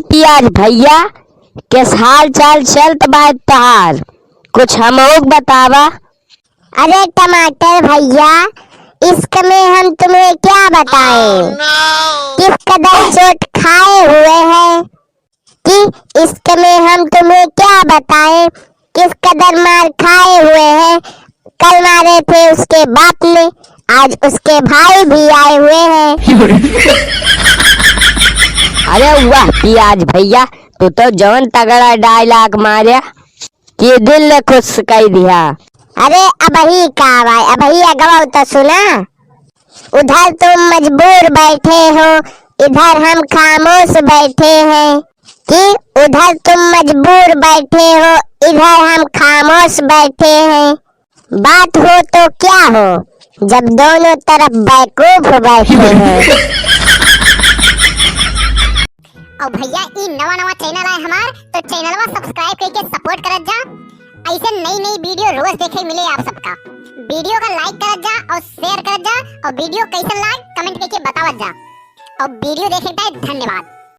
पियाज भैया, किस हाल चाल चलत बा तहार? कुछ हमोक बतावा। अरे टमाटर भैया, इश्क में हम तुम्हें क्या बताएं? किस कदर चोट खाए हुए हैं कि इश्क में हम तुम्हें क्या बताएं? किस कदर मार खाए हुए हैं। कल मारे थे उसके बाप ने, आज उसके भाई भी आए हुए हैं। अरे वाह पियाज भैया, तू तो जवन तगड़ा डायलॉग मारिया कि दिल ने खुश कर दिया। अरे अबही का भाई, अबही अगवा तो सुना। उधर तुम मजबूर बैठे हो, इधर हम खामोश बैठे हैं। कि उधर तुम मजबूर बैठे हो, इधर हम खामोश बैठे हैं। बात हो तो क्या हो, जब दोनों तरफ बेवकूफ बैठे हैं। और भैया ई नवा नवा चैनल है हमार, तो चैनलवा सब्सक्राइब करके सपोर्ट करत जा। ऐसे नई नई वीडियो रोज देखे मिले आप सबका। वीडियो का लाइक करत जा और शेयर करत जा, और वीडियो कैसन लाग कमेंट करके बतावत जा। और वीडियो देखे के धन्यवाद।